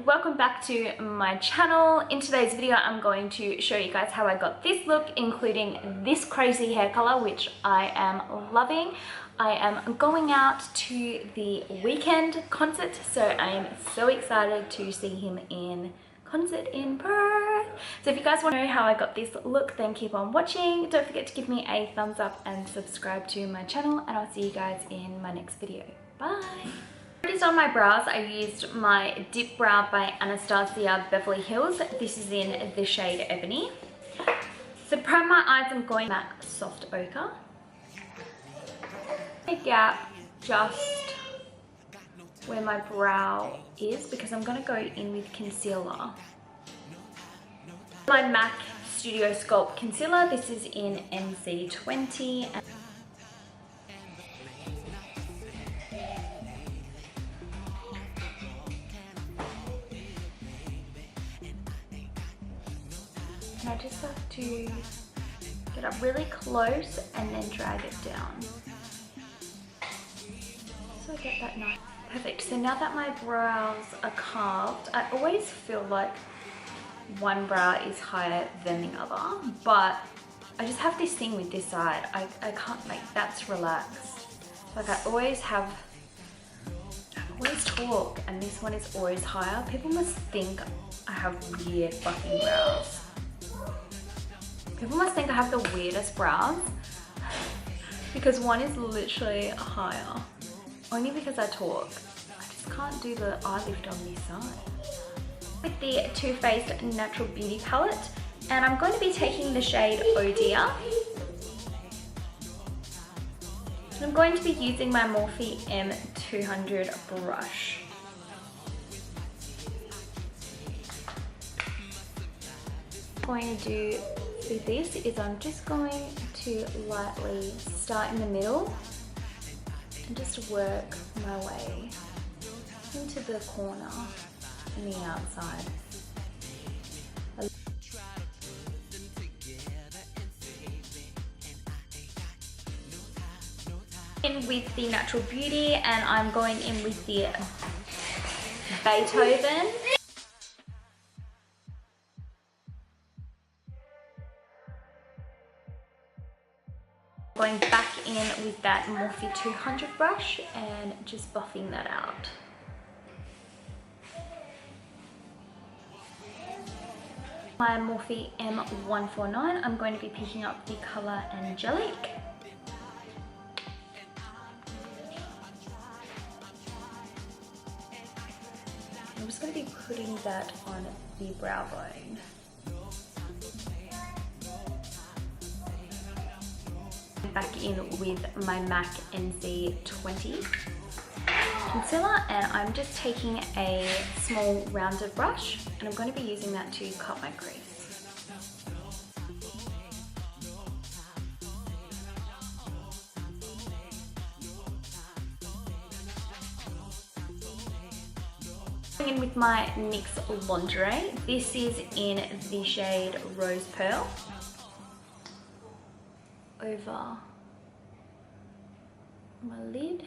Welcome back to my channel. In today's video I'm going to show you guys how I got this look, including this crazy hair color which I am loving. I am going out to the Weeknd concert, so I am so excited to see him in concert in Perth. So if you guys want to know how I got this look, then keep on watching. Don't forget to give me a thumbs up and subscribe to my channel, and I'll see you guys in my next video. Bye. Just on my brows, I used my Dip Brow by Anastasia Beverly Hills. This is in the shade Ebony. So to prime my eyes, I'm going MAC Soft Ochre. A gap just where my brow is because I'm going to go in with concealer. My MAC Studio Sculpt Concealer. This is in NC20. And I just have to get up really close and then drag it down. So I get that nice. Perfect. So now that my brows are carved, I always feel like one brow is higher than the other, but I just have this thing with this side. I can't, like, that's relaxed. Like I always talk and this one is always higher. People must think I have weird fucking brows. People must think I have the weirdest brows because one is literally higher. Only because I talk. I just can't do the eye lift on this side. With the Too Faced Natural Beauty Palette, and I'm going to be taking the shade Oh Dear. And I'm going to be using my Morphe M200 brush. What I'm going to do with this is I'm just going to lightly start in the middle and just work my way into the corner and the outside. In with the Natural Beauty, and I'm going in with the Beethoven. Going back in with that Morphe 200 brush and just buffing that out. My Morphe M149, I'm going to be picking up the color Angelic. I'm just going to be putting that on the brow bone. Back in with my MAC NC20 concealer, and I'm just taking a small rounded brush and I'm going to be using that to cut my crease. Going in with my NYX Lingerie. This is in the shade Rose Pearl. Over my lid.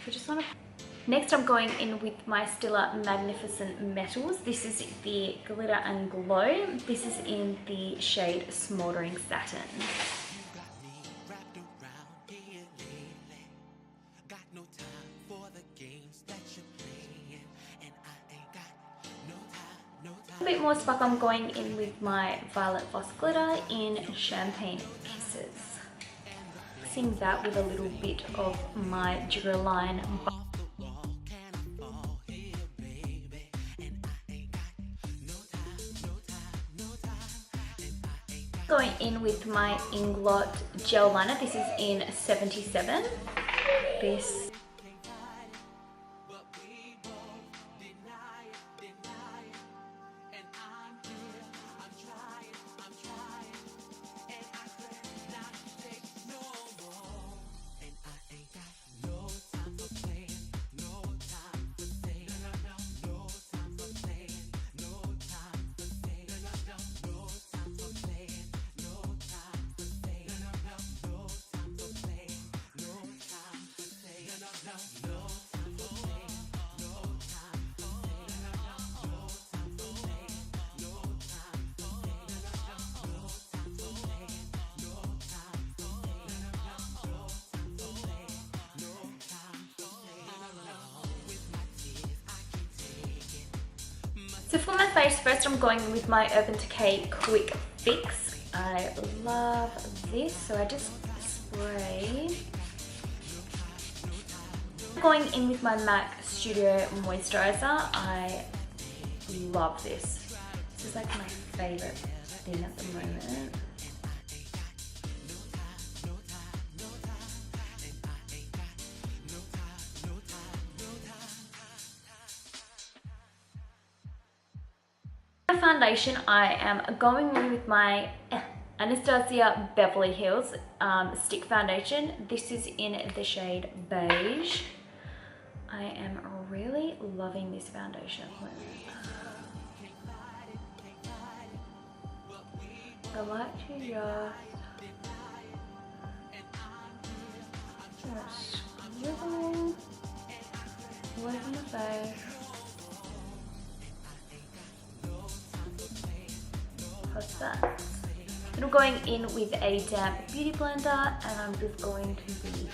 So just want to. Next, I'm going in with my Stila Magnificent Metals. This is the Glitter and Glow. This is in the shade Smoldering Satin. A bit more spark, I'm going in with my Violet Voss Glitter in Champagne Kisses. Mixing that with a little bit of my Duraline. Going in with my Inglot Gel Liner. This is in 77. This. So for my face, first I'm going with my Urban Decay Quick Fix. I love this, so I just spray. Going in with my MAC Studio Moisturizer. I love this. This is like my favorite thing at the moment. Foundation, I am going in with my Anastasia Beverly Hills Stick Foundation. This is in the shade Beige. I am really loving this foundation. I like to just scribble away from the face. What's that? And I'm going in with a damp beauty blender, and I'm just going to be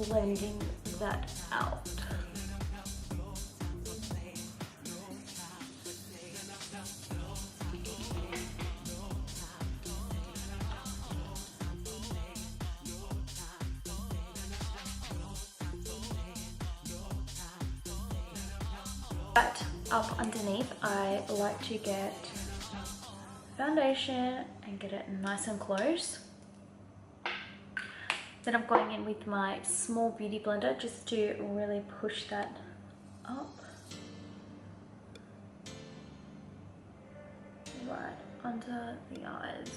blending that out. But up underneath, I like to get foundation and get it nice and close. Then I'm going in with my small beauty blender just to really push that up right under the eyes.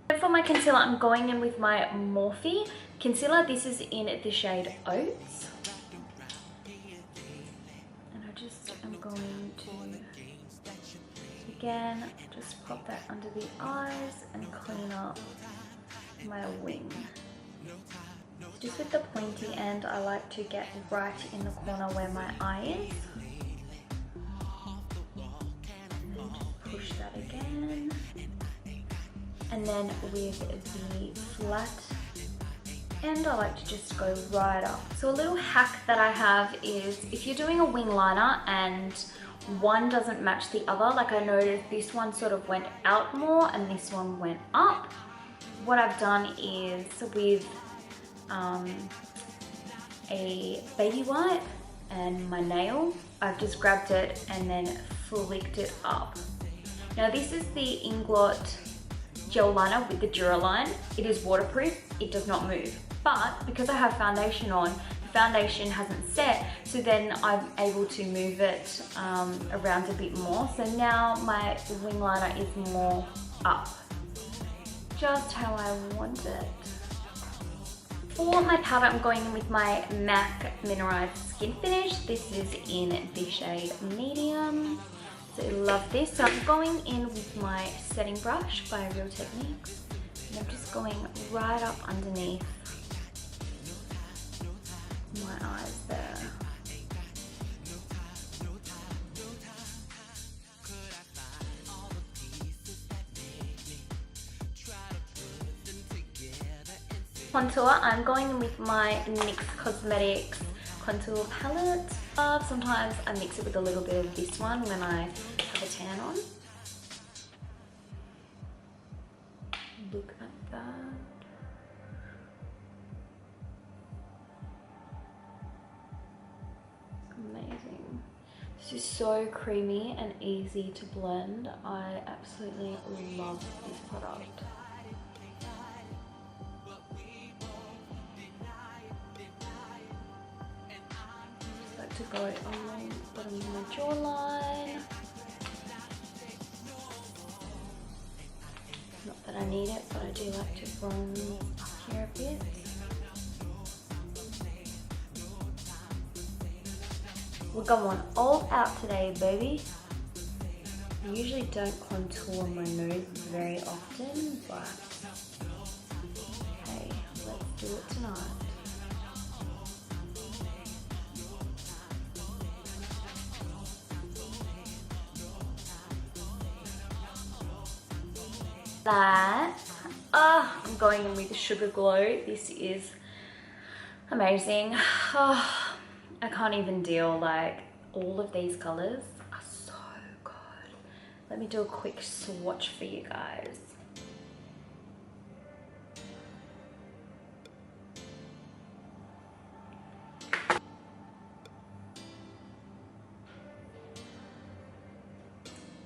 And for my concealer, I'm going in with my Morphe concealer. This is in the shade Oats. I'm going to, again, just pop that under the eyes and clean up my wing. Just with the pointy end, I like to get right in the corner where my eye is. And then just push that again. And then with the flat and I like to just go right up. So a little hack that I have is if you're doing a wing liner and one doesn't match the other, like I noticed this one sort of went out more and this one went up, what I've done is with a baby wipe and my nail, I've just grabbed it and then flicked it up. Now this is the Inglot gel liner with the Duraline. It is waterproof, it does not move. But because I have foundation on, the foundation hasn't set, so then I'm able to move it around a bit more. So now my wing liner is more up, just how I want it. For my powder, I'm going in with my MAC Mineralized Skin Finish. This is in the shade Medium. So I love this. So I'm going in with my setting brush by Real Techniques. And I'm just going right up underneath my eyes there. Contour, I'm going in with my NYX Cosmetics contour palette. Sometimes I mix it with a little bit of this one when I have a tan on. Look at that. Amazing. This is so creamy and easy to blend. I absolutely love this product. Just like to go along the bottom of my jawline. Not that I need it, but I do like to bronze up here a bit. We're going all out today, baby. I usually don't contour my nose very often, but hey, let's do it tonight. That, I'm going in with Sugar Glow. This is amazing. I can't even deal. Like, all of these colors are so good. Let me do a quick swatch for you guys.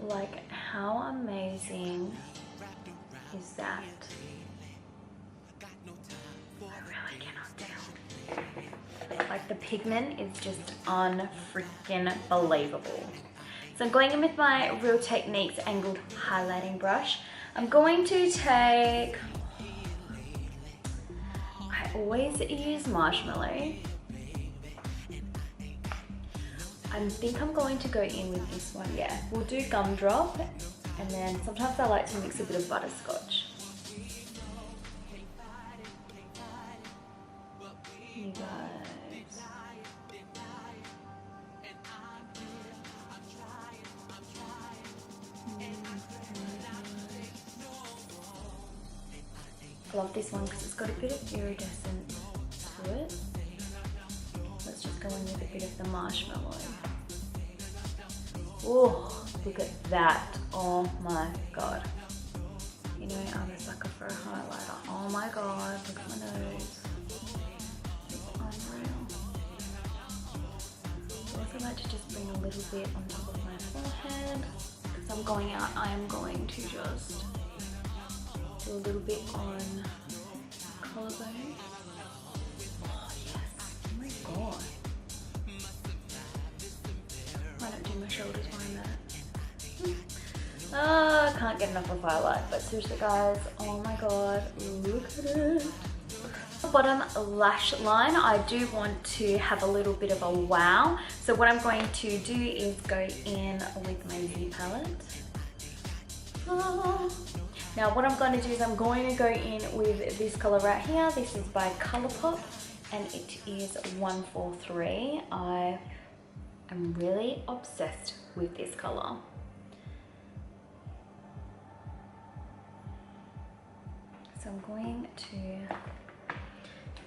Like, how amazing is that? I really cannot tell. Like, the pigment is just unfreaking believable. So I'm going in with my Real Techniques angled highlighting brush. I'm going to take, I always use Marshmallow. I think I'm going to go in with this one, yeah. We'll do Gumdrop, and then sometimes I like to mix a bit of butterscotch. You guys. I love this one because it's got a bit of iridescent to it. Let's just go in with a bit of the marshmallow. Oh, look at that. Oh my god. You know, I'm a sucker for a highlighter. Oh my god, look at my nose. It's unreal. I also like to just bring a little bit on top of my forehead. Because I'm going out, I am going to just do a little bit on collarbone. Oh yes, oh my god. Why don't do my shoulders while I'm at it? I can't get enough of highlight, but seriously guys, oh my god, look at it. The bottom lash line, I do want to have a little bit of a wow. So what I'm going to do is go in with my Z palette. Now what I'm going to do is I'm going to go in with this color right here. This is by Colourpop and it is 143. I am really obsessed with this color. So I'm going to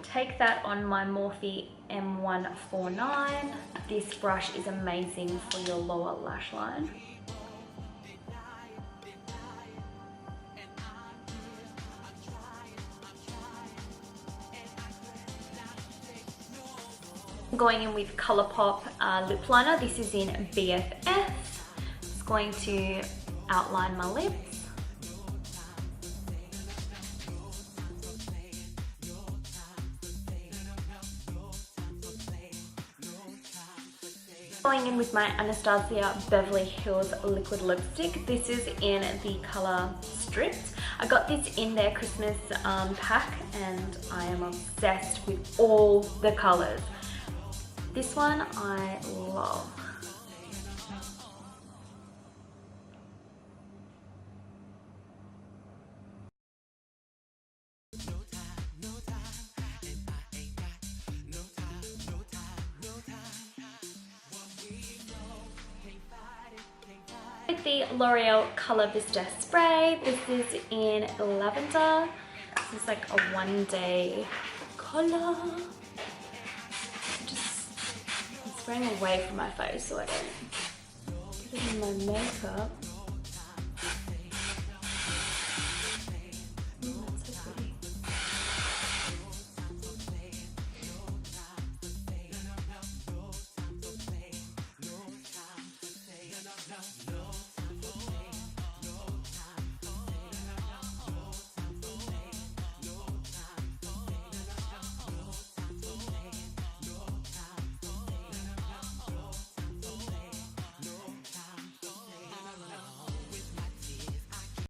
take that on my Morphe M149. This brush is amazing for your lower lash line. I'm going in with Colourpop lip liner. This is in BFF. It's going to outline my lips. Going in with my Anastasia Beverly Hills liquid lipstick. This is in the color Stripped. I got this in their Christmas pack and I am obsessed with all the colors. This one I love. With the L'Oreal Color Vista spray, this is in lavender. This is like a one-day color. I'm spraying away from my face so I don't get it in my makeup.